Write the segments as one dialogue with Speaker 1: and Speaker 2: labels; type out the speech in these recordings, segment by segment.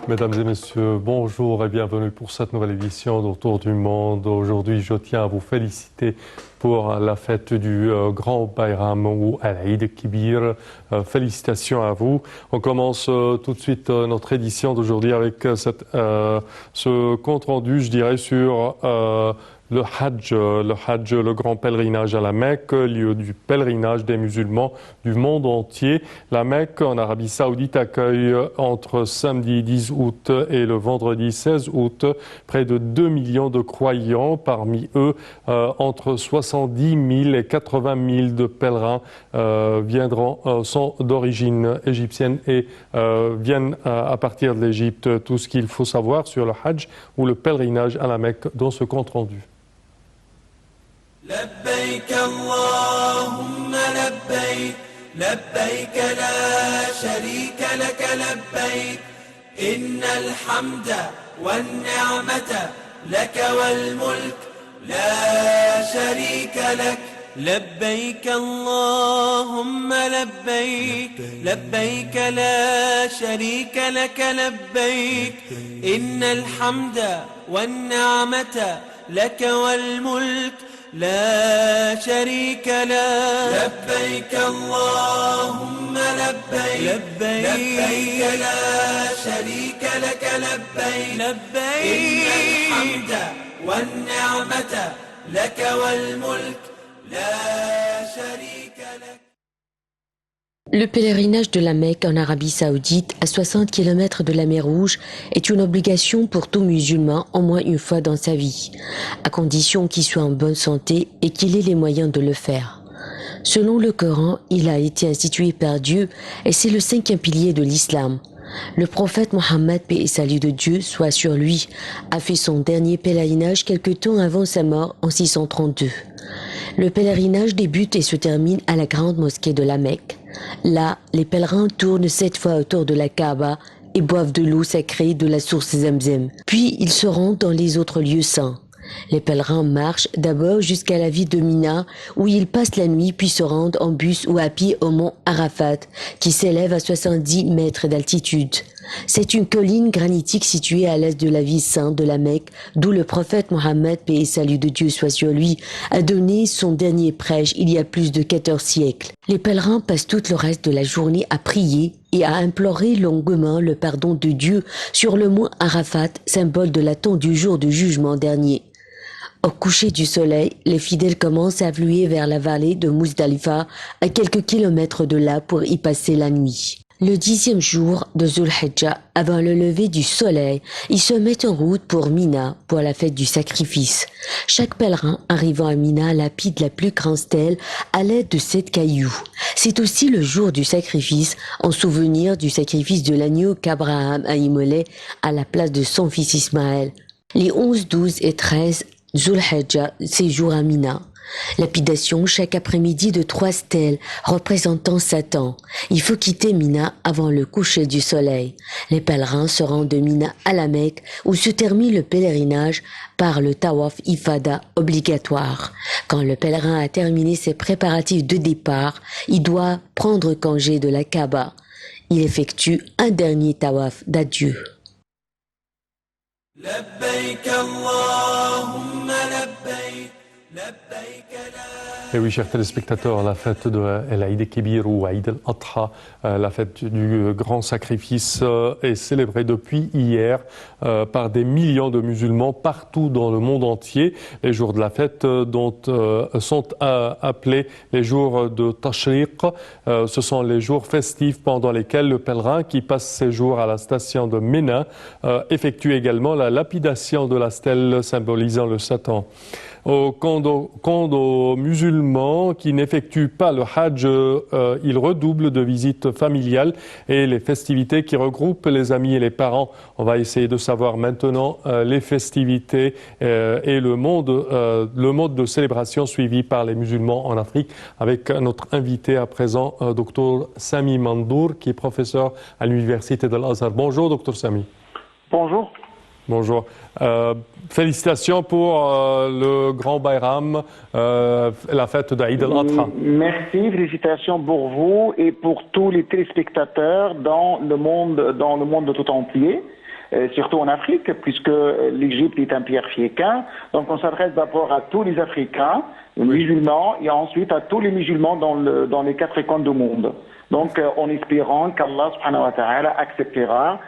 Speaker 1: Mesdames et messieurs, bonjour et bienvenue pour cette nouvelle édition d'Autour du Monde. Aujourd'hui, je tiens à vous féliciter pour la fête du Grand Bayram ou Al-Eid Kibir. Félicitations à vous. On commence tout de suite notre édition d'aujourd'hui avec ce compte-rendu, je dirais, sur le Hajj, le grand pèlerinage à la Mecque, lieu du pèlerinage des musulmans du monde entier. La Mecque, en Arabie Saoudite, accueille entre samedi 10 août et le vendredi 16 août près de 2 millions de croyants. Parmi eux, entre 70 000 et 80 000 de pèlerins sont d'origine égyptienne et viennent à partir de l'Égypte. Tout ce qu'il faut savoir sur le Hajj ou le pèlerinage à la Mecque dans ce compte-rendu.
Speaker 2: لبيك اللهم لبيك لبيك لا شريك لك لبيك إن الحمد والنعمة لك والملك لا شريك لك لبيك اللهم لبيك لبيك لا شريك لك لبيك إن الحمد والنعمة لك والملك لا شريك له لبيك اللهم لبيك لبيك لا شريك لك لبيك لبيك إن الحمد والنعمة لك والملك لا شريك لك.
Speaker 3: Le pèlerinage de la Mecque en Arabie Saoudite, à 60 km de la mer Rouge, est une obligation pour tout musulman au moins une fois dans sa vie, à condition qu'il soit en bonne santé et qu'il ait les moyens de le faire. Selon le Coran, il a été institué par Dieu et c'est le 5e pilier de l'islam. Le prophète Mohammed, paix et salut de Dieu soit sur lui, a fait son dernier pèlerinage quelque temps avant sa mort en 632. Le pèlerinage débute et se termine à la grande mosquée de la Mecque. Là, les pèlerins tournent 7 fois autour de la Kaaba et boivent de l'eau sacrée de la source Zamzam. Puis ils se rendent dans les autres lieux saints. Les pèlerins marchent d'abord jusqu'à la ville de Mina où ils passent la nuit puis se rendent en bus ou à pied au mont Arafat qui s'élève à 70 mètres d'altitude. C'est une colline granitique située à l'est de la ville sainte de la Mecque d'où le prophète Mohammed, paix et salut de Dieu soit sur lui, a donné son dernier prêche il y a plus de 14 siècles. Les pèlerins passent tout le reste de la journée à prier et à implorer longuement le pardon de Dieu sur le mont Arafat, symbole de l'attendu jour du jugement dernier. Au coucher du soleil, les fidèles commencent à affluer vers la vallée de Muzdalifa, à quelques kilomètres de là pour y passer la nuit. Le 10e jour de Zul Hijjah, avant le lever du soleil, ils se mettent en route pour Mina, pour la fête du sacrifice. Chaque pèlerin arrivant à Mina lapide la plus grande stèle à l'aide de 7 cailloux. C'est aussi le jour du sacrifice, en souvenir du sacrifice de l'agneau qu'Abraham a immolé à la place de son fils Ismaël. Les 11, 12 et 13 Zul Hijjah séjour à Mina. Lapidation chaque après-midi de 3 stèles représentant Satan. Il faut quitter Mina avant le coucher du soleil. Les pèlerins se rendent de Mina à la Mecque où se termine le pèlerinage par le tawaf ifada obligatoire. Quand le pèlerin a terminé ses préparatifs de départ, il doit prendre congé de la Kaaba. Il effectue un dernier tawaf d'adieu.
Speaker 2: لبيك اللهم لبيك لبيك لا.
Speaker 1: Et oui, chers téléspectateurs, la fête de l'Aïd Kibir ou Aïd al-Adha, la fête du grand sacrifice, est célébrée depuis hier par des millions de musulmans partout dans le monde entier. Les jours de la fête sont appelés les jours de Tashriq. Ce sont les jours festifs pendant lesquels le pèlerin qui passe ses jours à la station de Mina effectue également la lapidation de la stèle symbolisant le Satan. Quant aux musulmans qui n'effectuent pas le Hajj, ils redoublent de visites familiales et les festivités qui regroupent les amis et les parents. On va essayer de savoir maintenant les festivités et le mode de célébration suivi par les musulmans en Afrique avec notre invité à présent, Dr Sami Mandour, qui est professeur à l'université de l'Azhar. Bonjour, Dr Sami.
Speaker 4: Bonjour.
Speaker 1: Bonjour. Félicitations pour le Grand Bayram, la fête d'Aïd al-Adha.
Speaker 4: Merci, félicitations pour vous et pour tous les téléspectateurs dans le monde tout entier. surtout en Afrique, puisque l'Égypte est un pays africain. Donc on s'adresse d'abord à tous les Africains musulmans et ensuite à tous les musulmans dans les 4 coins du monde. Donc en espérant qu'Allah subhanahu wa ta'ala acceptera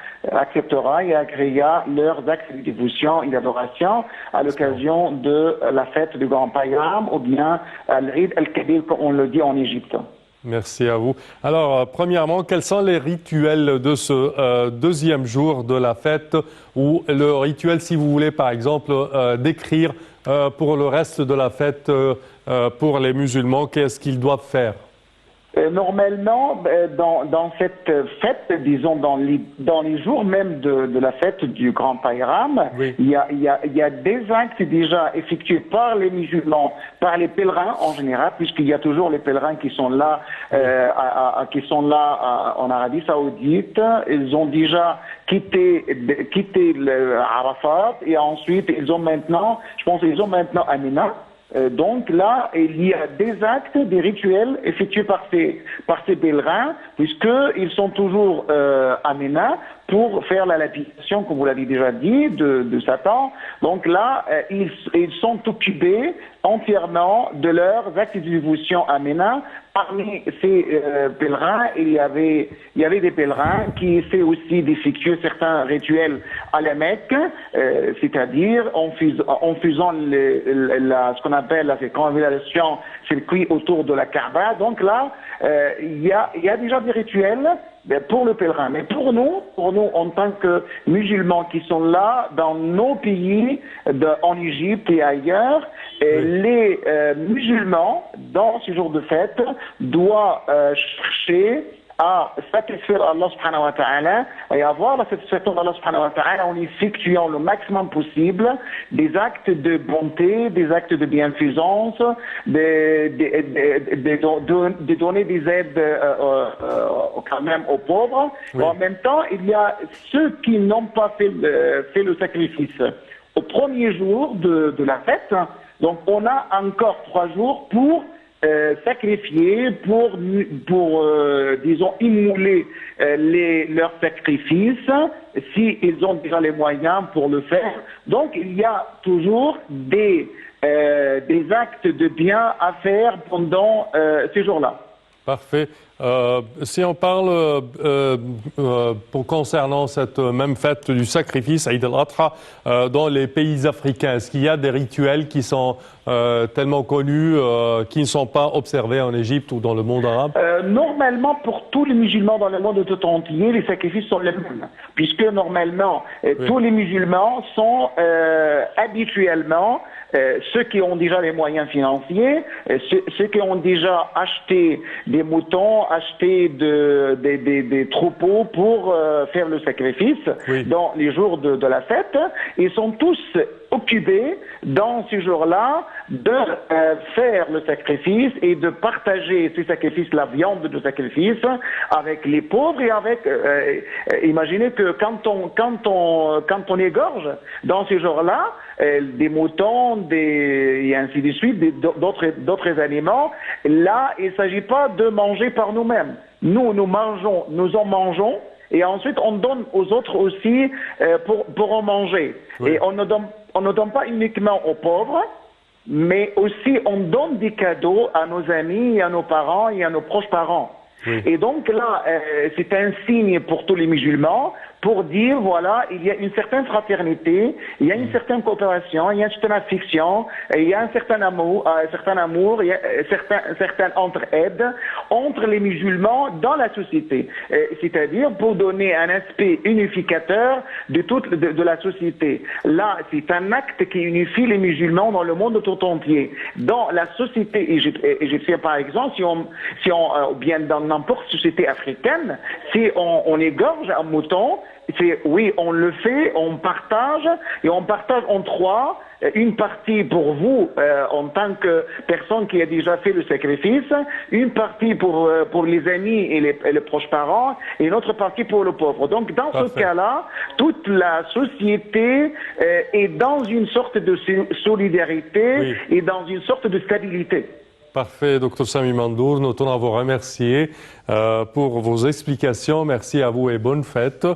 Speaker 4: et agréera leurs actes de dévotion et d'adoration à l'occasion de la fête du Grand Bayram ou bien Al-Eid al-Kabir comme on le dit en Égypte.
Speaker 1: Merci à vous. Alors, premièrement, quels sont les rituels de ce deuxième jour de la fête ou le rituel, si vous voulez, par exemple, décrire pour le reste de la fête pour les musulmans, qu'est-ce qu'ils doivent faire?
Speaker 4: Normalement, dans cette fête, disons dans les jours même de la fête du Grand Bayram, il y a des actes déjà effectués par les musulmans, par les pèlerins en général, puisqu'il y a toujours les pèlerins qui sont là, en Arabie Saoudite. Ils ont déjà quitté le Arafat et ensuite ils ont maintenant à Mina. Donc là, il y a des actes, des rituels effectués par ces pèlerins, puisqu'ils sont toujours à Mina pour faire la lapidation, comme vous l'avez déjà dit, de Satan. Donc là, ils sont occupés entièrement de leurs actes de dévotion à Mina. Parmi ces pèlerins, il y avait des pèlerins qui essaient aussi d'effectuer certains rituels à la Mecque, c'est-à-dire en faisant ce qu'on appelle la circonvallation circuit autour de la Kaaba. Donc là, il y a déjà des rituels pour le pèlerin. Mais pour nous, en tant que musulmans qui sont là, dans nos pays, en Égypte et ailleurs, les musulmans, dans ce jour de fête, doivent chercher à satisfaire Allah subhanahu wa ta'ala et avoir la satisfaction d'Allah subhanahu wa ta'ala en effectuant le maximum possible des actes de bonté, des actes de bienfaisance, de donner des aides quand même aux pauvres. Oui. En même temps, il y a ceux qui n'ont pas fait le sacrifice au premier jour de la fête. Donc on a encore 3 jours pour sacrifier, pour disons, immoler leurs sacrifices, s'ils ont déjà les moyens pour le faire. Donc, il y a toujours des actes de bien à faire pendant ces jours-là.
Speaker 1: Parfait. Si on parle concernant cette même fête du sacrifice, Eid al-Adha, dans les pays africains, est-ce qu'il y a des rituels qui sont tellement connus, qui ne sont pas observés en Égypte ou dans le monde arabe?
Speaker 4: Normalement, pour tous les musulmans dans le monde tout entier, les sacrifices sont les mêmes, puisque normalement, tous les musulmans sont habituellement ceux qui ont déjà les moyens financiers, ceux qui ont déjà acheté des moutons, acheté des troupeaux pour faire le sacrifice dans les jours de la fête. Ils sont tous occupés dans ces jours-là de faire le sacrifice et de partager ces sacrifices, la viande de sacrifice, avec les pauvres et avec... imaginez que quand on égorge dans ces jours-là, des moutons, et ainsi de suite, d'autres aliments, là, il ne s'agit pas de manger par nous-mêmes. Nous en mangeons, et ensuite on donne aux autres aussi pour en manger. Oui. Et on ne donne pas uniquement aux pauvres, mais aussi on donne des cadeaux à nos amis, à nos parents et à nos proches parents. Oui. Et donc là, c'est un signe pour tous les musulmans pour dire, voilà, il y a une certaine fraternité, il y a une certaine coopération, il y a une certaine affection, il y a un certain amour, il y a certaine entraide entre les musulmans dans la société. C'est-à-dire pour donner un aspect unificateur de la société. Là, c'est un acte qui unifie les musulmans dans le monde tout entier. Dans la société égyptienne, par exemple, si on bien dans n'importe quelle société africaine, si on égorge un mouton, oui, on le fait, on partage, et on partage en 3, une partie pour vous, en tant que personne qui a déjà fait le sacrifice, une partie pour les amis et les proches parents, et une autre partie pour le pauvre. Donc, dans ce cas-là, toute la société est dans une sorte de solidarité et dans une sorte de stabilité.
Speaker 1: Parfait, Dr Sami Mandour. Nous tenons à vous remercier pour vos explications. Merci à vous et bonne fête.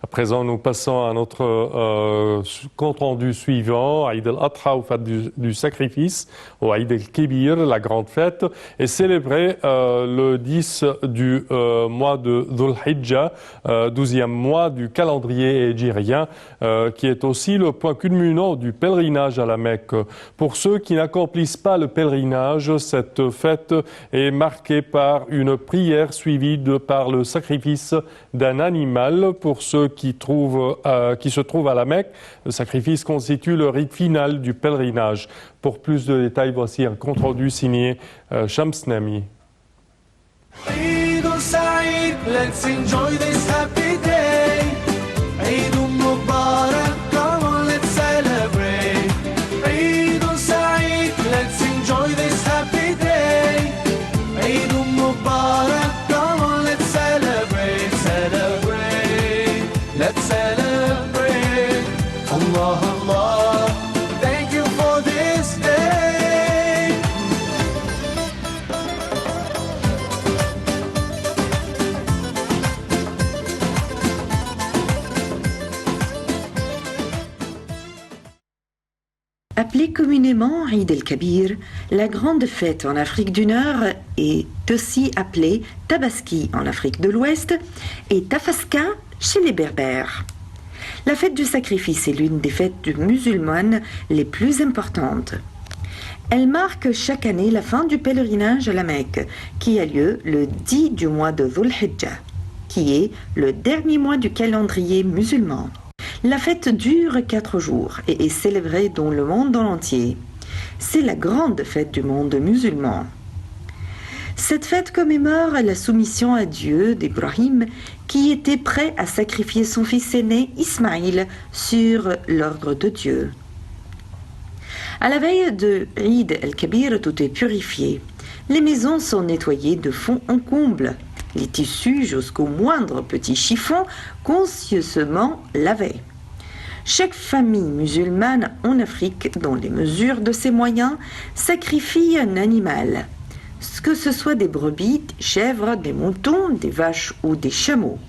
Speaker 1: À présent, nous passons à notre compte-rendu suivant, Aïd al-Adha, ou fête du sacrifice, ou Aïd al-Kibir, la grande fête, est célébrée le 10 du mois de Dhul Hijjah, 12e mois du calendrier hégirien, qui est aussi le point culminant du pèlerinage à la Mecque. Pour ceux qui n'accomplissent pas le pèlerinage, cette fête est marquée par une prière suivie par le sacrifice d'un animal. Pour ceux qui se trouvent à la Mecque, le sacrifice constitue le rite final du pèlerinage. Pour plus de détails, voici un compte-rendu signé Shams Nami.
Speaker 2: Eid Saeed, let's enjoy this happy day. Eid Mubarak, come on, let's celebrate. Eid Saeed, let's enjoy this happy day. Eid Mubarak, come on, let's celebrate, celebrate, let's celebrate. Allah, Allah, thank you for this day.
Speaker 5: Appelée communément Eid el-Kabir, la grande fête en Afrique du Nord est aussi appelée Tabaski en Afrique de l'Ouest et Tafaska chez les Berbères. La fête du sacrifice est l'une des fêtes musulmanes les plus importantes. Elle marque chaque année la fin du pèlerinage à la Mecque, qui a lieu le 10 du mois de Dhul Hijjah, qui est le dernier mois du calendrier musulman. La fête dure 4 jours et est célébrée dans le monde entier. C'est la grande fête du monde musulman. Cette fête commémore la soumission à Dieu d'Ibrahim qui était prêt à sacrifier son fils aîné Ismaïl sur l'ordre de Dieu. À la veille de Eid el-Kabir, tout est purifié. Les maisons sont nettoyées de fond en comble. Les tissus jusqu'au moindre petit chiffon consciencieusement lavés. Chaque famille musulmane en Afrique, dans les mesures de ses moyens, sacrifie un animal, que ce soit des brebis, des chèvres, des moutons, des vaches ou des chameaux,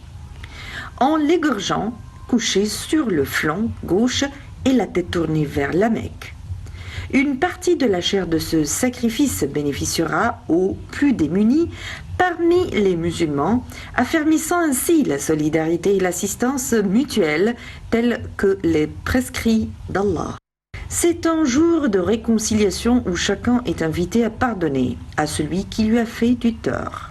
Speaker 5: en l'égorgeant couché sur le flanc gauche et la tête tournée vers la Mecque. Une partie de la chair de ce sacrifice bénéficiera aux plus démunis parmi les musulmans, affermissant ainsi la solidarité et l'assistance mutuelle telles que les prescrits d'Allah. C'est un jour de réconciliation où chacun est invité à pardonner à celui qui lui a fait du tort.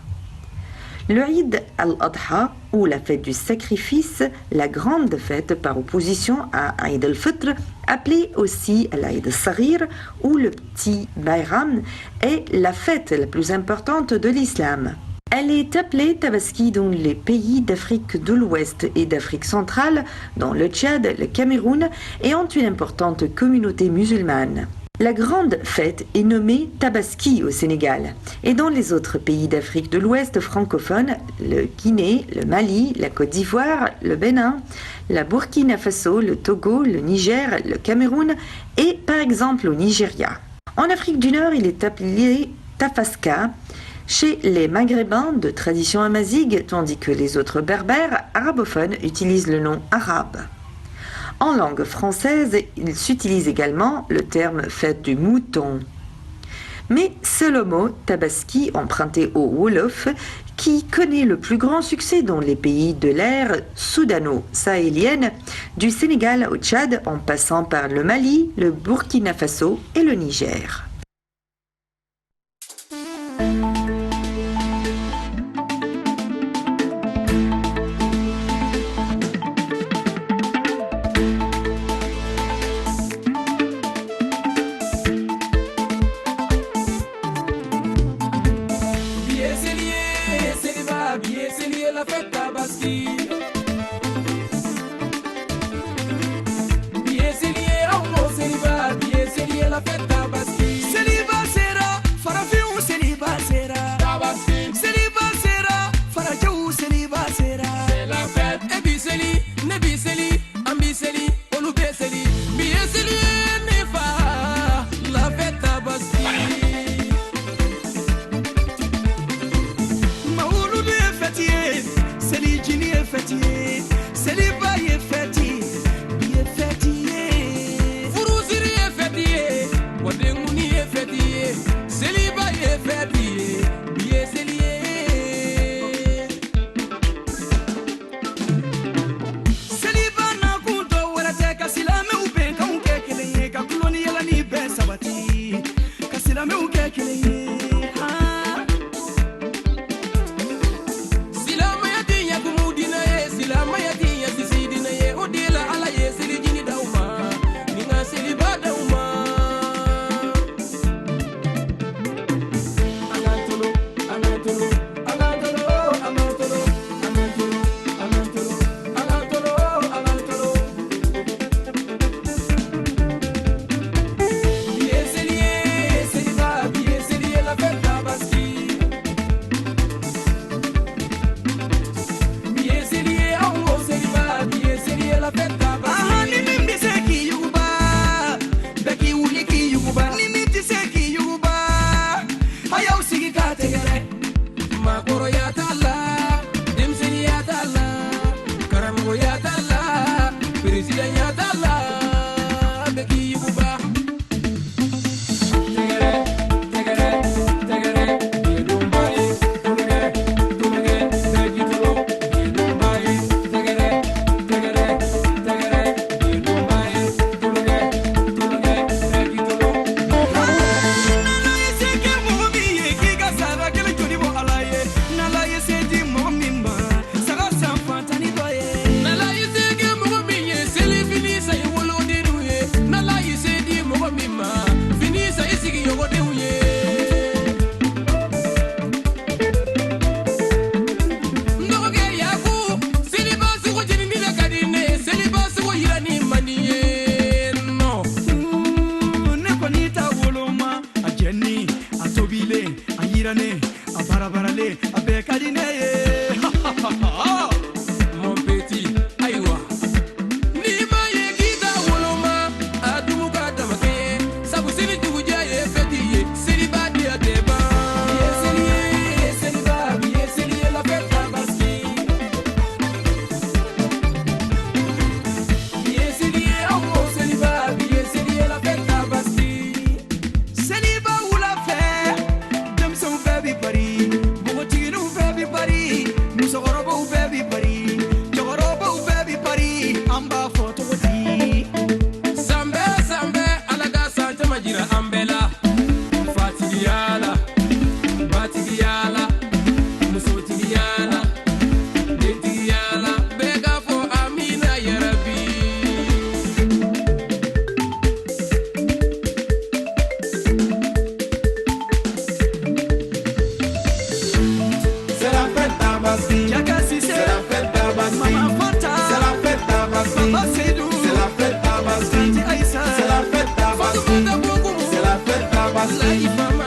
Speaker 5: Le Eid al-Adha, ou la fête du sacrifice, la grande fête par opposition à Eid al-Fitr, appelée aussi l'Eid al-Saghir ou le petit Bayram, est la fête la plus importante de l'islam. Elle est appelée Tabaski dans les pays d'Afrique de l'Ouest et d'Afrique centrale, dans le Tchad, le Cameroun, et ont une importante communauté musulmane. La grande fête est nommée Tabaski au Sénégal et dans les autres pays d'Afrique de l'Ouest francophone, le Guinée, le Mali, la Côte d'Ivoire, le Bénin, la Burkina Faso, le Togo, le Niger, le Cameroun et par exemple au Nigeria. En Afrique du Nord, il est appelé Tafaska chez les Maghrébins de tradition amazighe, tandis que les autres berbères arabophones utilisent le nom arabe. En langue française, il s'utilise également le terme fête du mouton. Mais c'est le mot tabaski emprunté au Wolof qui connaît le plus grand succès dans les pays de l'ère soudano-sahélienne, du Sénégal au Tchad en passant par le Mali, le Burkina Faso et le Niger.
Speaker 2: sabati ka silamɛw kɛ kelen ye silamɛya ti ɲɛ kumu dinɛ ye silamɛya ti ɲɛ sisi dinɛ ye o de la ala ye seli jini d'aw ma ni ka seliba d'aw ma an k'an tolo an k'an tolo an k'an tolo an k'an tolo an k'an tolo an k'an tolo an k'an tolo an k'an tolo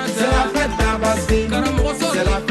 Speaker 6: C'est la fête Tabaski.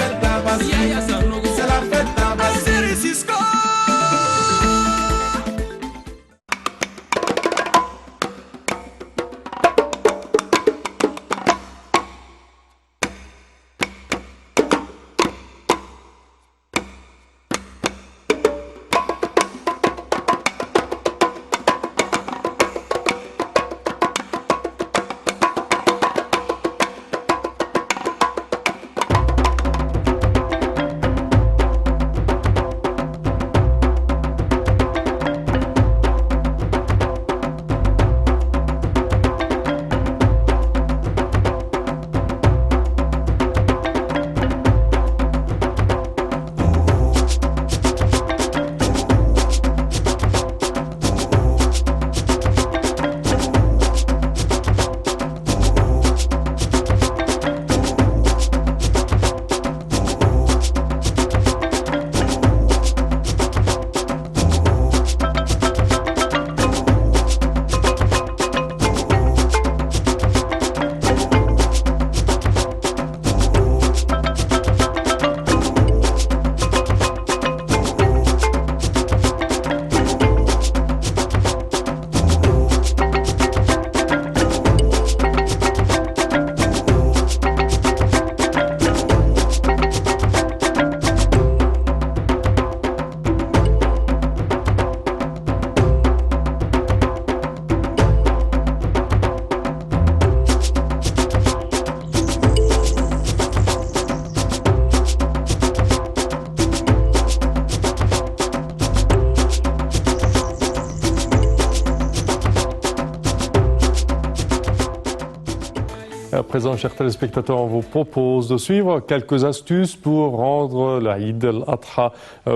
Speaker 1: À présent, chers téléspectateurs, on vous propose de suivre quelques astuces pour rendre l'Aïd al-Adha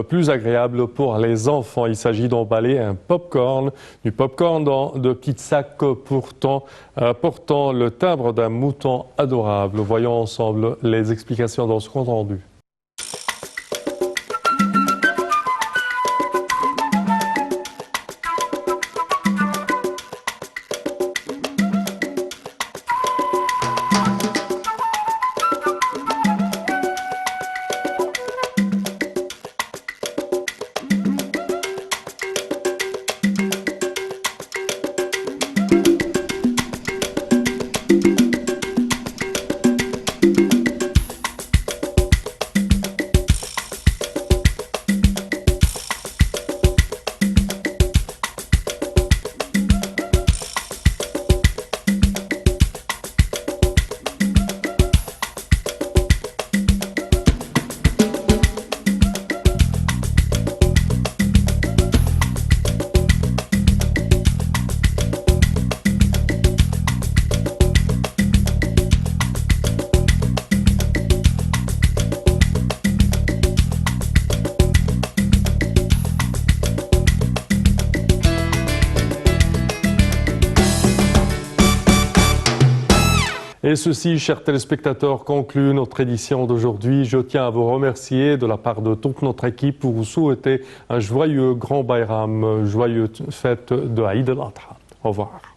Speaker 1: plus agréable pour les enfants. Il s'agit d'emballer du popcorn dans de petits sacs portant le timbre d'un mouton adorable. Voyons ensemble les explications dans ce compte rendu. Et ceci, chers téléspectateurs, conclut notre édition d'aujourd'hui. Je tiens à vous remercier de la part de toute notre équipe pour vous souhaiter un joyeux Grand Bayram, joyeuse fête de Aïd al-Adha. Au revoir.